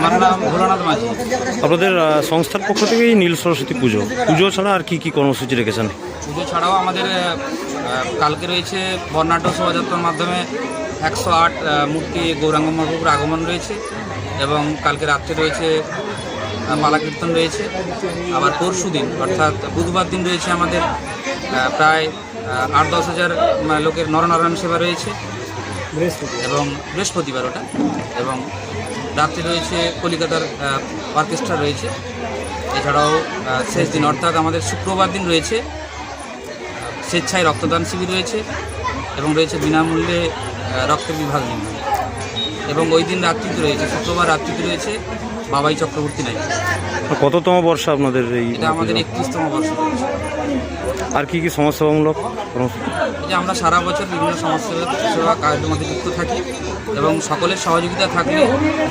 আমার নাম ভোলানাথ মাঝি। আপনাদের সংস্থার পক্ষ থেকে এই নীল সরস্বতী পুজো ছাড়া আর কি কর্মসূচি রেখেছেন? পুজো ছাড়াও আমাদের কালকে রয়েছে বর্ণাঢ্য শোভাযাত্রার মাধ্যমে 108 মূর্তি গৌরাঙ্গ মহাপ্রভুর আগমন রয়েছে এবং কালকে রাত্রে রয়েছে মালা কীর্তন রয়েছে। আবার পরশু দিন অর্থাৎ বুধবার দিন রয়েছে আমাদের প্রায় 8-10 হাজার লোকের নরনারায়ণ সেবা রয়েছে এবং বৃহস্পতিবার ওটা, এবং রাত্রে রয়েছে কলিকাতার অর্কেস্ট্রা রয়েছে। এছাড়াও শেষ দিন অর্থাৎ আমাদের শুক্রবার দিন রয়েছে স্বেচ্ছায় রক্তদান শিবির রয়েছে এবং রয়েছে বিনামূল্যে রক্তের বিভাগ নির্মাণ, এবং ওই দিন রাত্রিতে রয়েছে শুক্রবার রাত্রিতে রয়েছে বাবাই চক্রবর্তী নাই। কততম বর্ষ আপনাদের এই? এটা আমাদের 31তম বর্ষ। আর কি সমাজসেবামূলক? যে আমরা সারা বছর বিভিন্ন সমাজসেবা কাজের মধ্যে যুক্ত থাকি এবং সকলের সহযোগিতা থাকলে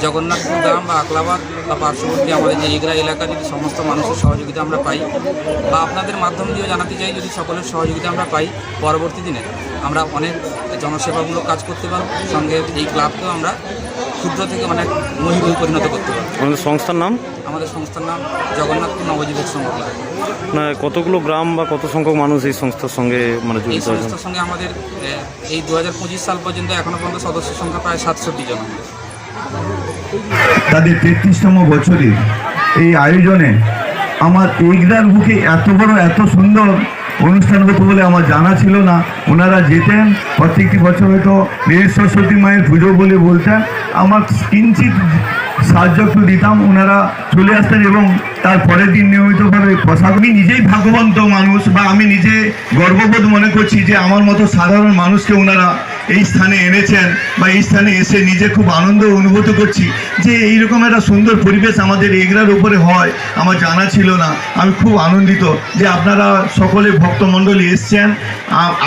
জগন্নাথপুর গ্রাম বা আকলাবাদ বা পার্শ্ববর্তী আমাদের যে এগরা এলাকা যদি সমস্ত মানুষের সহযোগিতা আমরা পাই, বা আপনাদের মাধ্যম দিয়েও জানাতে চাই যদি সকলের সহযোগিতা আমরা পাই, পরবর্তী দিনে আমরা অনেক জনসেবামূলক কাজ করতে পারব, সঙ্গে এই ক্লাবকেও আমরা ক্ষুদ্র থেকে অনেক মহিবুল পরিণত করতে পারব। আমাদের সংস্থার নাম? আমাদের সংস্থার নাম জগন্নাথপুর নবজীবক সংঘ ক্লাব। না, কতগুলো গ্রাম বা কত সংখ্যক মানুষ এই সংস্থার সঙ্গে জড়িত? এই সংস্থার সঙ্গে আমাদের এই 2025 সাল পর্যন্ত এখনো পর্যন্ত সদস্য সংখ্যা প্রায় 67 জন। তাদের 33তম বছরে এই আয়োজনে আমার এগরার বুকে এত বড় এত সুন্দর অনুষ্ঠান হতো বলে আমার জানা ছিল না। ওনারা যেতেন প্রত্যেকটি বছর হয়তো নীল সরস্বতী মায়ের পুজো বলে বলতেন, আমার কিঞ্চিত সাহায্য একটু দিতাম, ওনারা চলে আসতেন এবং তার পরের দিন নিয়মিতভাবে প্রসাদ। আমি নিজেই ভাগ্যবন্ত মানুষ, বা আমি নিজে গর্ববোধ মনে করছি যে আমার মতো সাধারণ মানুষকে ওনারা এই স্থানে এনেছেন, বা এই স্থানে এসে নিজে খুব আনন্দ অনুভূত করছি যে এইরকম একটা সুন্দর পরিবেশ আমাদের এগরার উপরে হয় আমার জানা ছিল না। আমি খুব আনন্দিত যে আপনারা সকলে ভক্তমণ্ডলী এসছেন।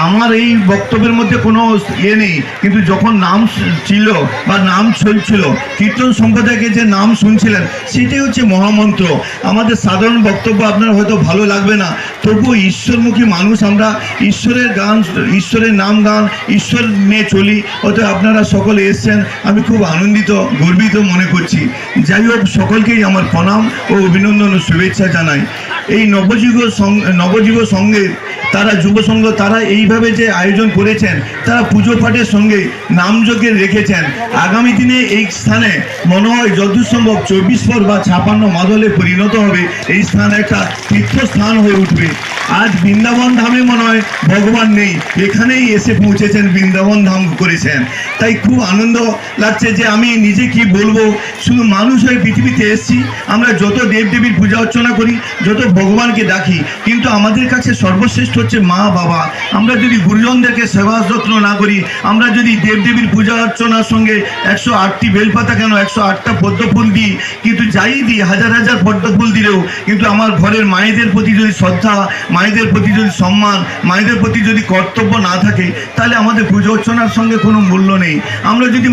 আমার এই বক্তব্যের মধ্যে কোনো ইয়ে নেই, কিন্তু যখন নাম ছিল বা নাম চলছিল, কীর্তন সম্প্রদায়কে যে নাম শুনছিলেন, সেটাই হচ্ছে মহামন্ত্র। আমাদের সাধারণ বক্তব্য আপনার হয়তো ভালো লাগবে না, তবুও ঈশ্বরমুখী মানুষ আমরা, ঈশ্বরের গান, ঈশ্বরের নাম গান, ঈশ্বর নিয়ে চলি। অতএব আপনারা সকলে এসছেন, আমি খুব আনন্দিত গর্বিত মনে করছি। যাই হোক, সকলকেই আমার প্রণাম ও অভিনন্দন ও শুভেচ্ছা জানাই। এই নবযুগ সংঘের তারা যুব সংঘ, তারা এইভাবে যে আয়োজন করেছেন, তারা পুজো পাঠের সঙ্গে নামযজ্ঞের রেখেছেন। আগামী দিনে এই স্থানে মনে হয় যতদূর সম্ভব 24 পর বা 56 মাদলে পরিণত হবে। এই স্থান একটা তীর্থস্থান হয়ে উঠবে। আজ বৃন্দাবন ধামে মনে হয় ভগবান নেই, এখানেই এসে পৌঁছেছেন, বৃন্দাবন ধাম করেছেন। তাই খুব আনন্দ লাগছে যে আমি নিজে কি বলবো, শুধু মানুষ হয়ে পৃথিবীতে এসেছি। আমরা যত দেবদেবীর পূজা অর্চনা করি, যত ভগবানকে ডাকি, কিন্তু আমাদের কাছে সর্বশ্রেষ্ঠ হচ্ছে মা বাবা। আমরা যদি গুরুজনদেরকে সেবা যত্ন না করি, আমরা যদি দেবদেবীর পূজা অর্চনার সঙ্গে 108টি বেলপাতা কেন 108টা পদ্মফুল দিই, কিন্তু যাই দিই, হাজার হাজার পদ্মফুল দিলেও কিন্তু আমার ঘরের মায়েদের প্রতি যদি শ্রদ্ধা, মায়েদের প্রতি যদি সম্মান, মায়েদের প্রতি যদি কর্তব্য না থাকে, তাহলে আমাদের পুজো অর্চনার সঙ্গে কোনো মূল্য নেই। আমরা যদি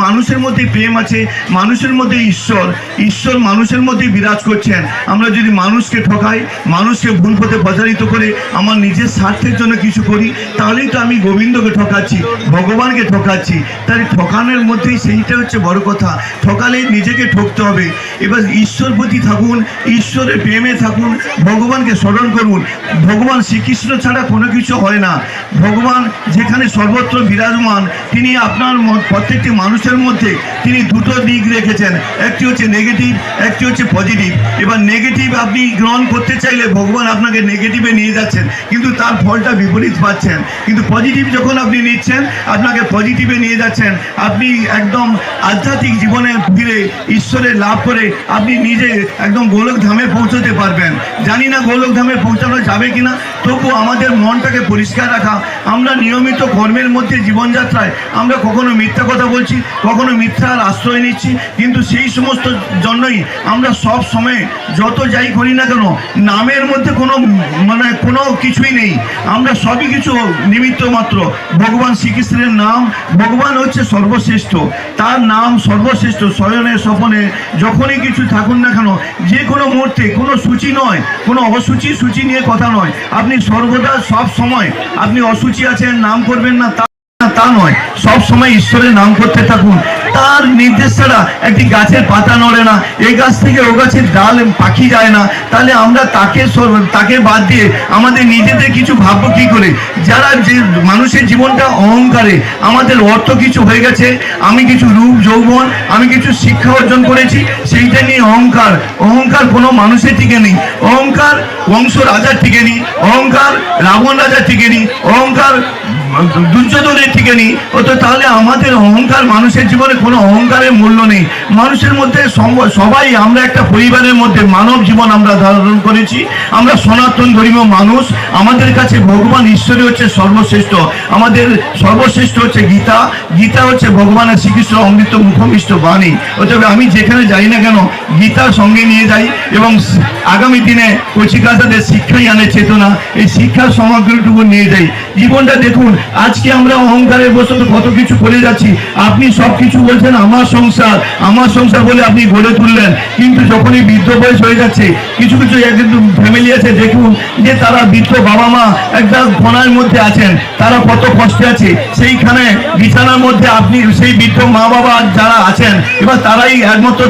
মানুষের মধ্যে প্রেম আছে, মানুষের মধ্যে ঈশ্বর মানুষের মধ্যে বিরাজ করছেন, আমরা যদি মানুষকে ঠকাই, মানুষকে ভুল পথে প্রচারিত করে আমার নিজের স্বার্থের জন্য কিছু করি, তাহলেই তো আমি গোবিন্দকে ঠকাচ্ছি, ভগবানকে ঠকাচ্ছি। তাই ঠকানোর মধ্যেই সেইটা হচ্ছে বড় কথা। ঠকালে নিজেকে ঠকতে হবে। এবার ঈশ্বর প্রতি থাকুন, ঈশ্বরের প্রেমে থাকুন, ভগবানকে স্মরণ করুন। ভগবান শ্রীকৃষ্ণ ছাড়া কোনো কিছু হয় না। ভগবান যেখানে সর্বত্র বিরাজমান, তিনি আপনার প্রত্যেকটি মানুষের মধ্যে তিনি দুটো দিক রেখেছেন, একটি হচ্ছে নেগেটিভ, একটি হচ্ছে পজিটিভ। এবার নেগেটিভ আপনি গ্রহণ করতে চাইলে ভগবান আপনাকে নেগেটিভে নিয়ে যাচ্ছেন, কিন্তু তার ফলটা বিপরীত পাচ্ছেন। কিন্তু পজিটিভ যখন আপনি নিচ্ছেন, আপনাকে পজিটিভে নিয়ে যাচ্ছেন, আপনি একদম আধ্যাত্মিক জীবনে ফিরে ঈশ্বরের লাভ করে আপনি নিজে একদম গোলক ধামে পৌঁছতে পারবেন। জানি না গোলক ধামে পৌঁছানো যাবে কিনা, তবু আমাদের মনটাকে পরিষ্কার রাখা। আমরা নিয়মিত কর্মের মধ্যে জীবনযাত্রায় আমরা কখনো মিথ্যা কথা বলছি, কখনো মিথ্যার আশ্রয় নিচ্ছি, কিন্তু সেই সমস্ত জন্যই আমরা সব সময় যত যাই করি না কেন, নামের মধ্যে কোনো কিছুই নেই। আমরা সবই কিছু নিমিত্ত মাত্র। ভগবান শ্রীকৃষ্ণের নাম, ভগবান হচ্ছে সর্বশ্রেষ্ঠ, তার নাম সর্বশ্রেষ্ঠ। শয়নে স্বপনে যখনই কিছু থাকুন না কেন, যে কোনো মুহূর্তে, কোনো সূচি নয়, কোনো সূচি নিয়ে কথা নয়। আপনি সর্বদা সব সময় আপনি অসুচি আছেন, নাম করবেন না তা নয়, সব সময় ঈশ্বরের নাম করতে থাকুন। তার নির্দেশ ছাড়া একটি গাছের পাতা নড়ে না, এই গাছ থেকে ও গাছের ডাল পাখি যায় না, তাহলে আমরা তাকে বাদ দিয়ে আমাদের নিজেদের কিছু ভাববো কি করে? যারা যে মানুষের জীবনটা অহংকারে, আমাদের অর্থ কিছু হয়ে গেছে, আমি কিছু রূপ যৌবন, আমি কিছু শিক্ষা অর্জন করেছি, সেইটা নিয়ে অহংকার। অহংকার কোনো মানুষের টিকে নেই, অহংকার বংশ রাজার টিকে নেই, অহংকার রাবণ রাজার টিকে নেই, অহংকার দুর্যোধনের টিকে নেই। তো তাহলে আমাদের অহংকার, মানুষের জীবনে কোনো অহংকারের মূল্য নেই। মানুষের মধ্যে সবাই আমরা একটা পরিবারের মধ্যে মানব জীবন আমরা ধারণ করেছি, আমরা সনাতন ধর্মীয় মানুষ, আমাদের কাছে ভগবান ঈশ্বরই হচ্ছে সর্বশ্রেষ্ঠ, আমাদের সর্বশ্রেষ্ঠ হচ্ছে গীতা, গীতা হচ্ছে ভগবানের শ্রীকৃষ্ণ অমৃত মুখমিষ্ট বাণী। অতএব আমি যেখানে যাই না কেন গীতার সঙ্গে নিয়ে যাই, এবং আগামী দিনে কচিকাচাদের শিক্ষাই আনে চেতনা, এই শিক্ষার সামগ্রীটুকু নিয়ে যাই। জীবনটা দেখুন, আজকে আমরা অহংকারের বশত কত কিছু করে যাচ্ছি। আপনি সব কিছু বলছেন আমার সংসার, আমার সংসার বলে আপনি গড়ে তুললেন, কিন্তু যখনই বৃদ্ধ বয়স হয়ে যাচ্ছে, কিছু কিছু ফ্যামিলি আছে দেখুন যে তারা বৃদ্ধ বাবা মা একটা কোণার মধ্যে আছেন, তারা কত কষ্টে আছে, সেইখানে বিছানার মধ্যে আপনি সেই বৃদ্ধ মা বাবা যারা আছেন, এবার তারাই একমাত্র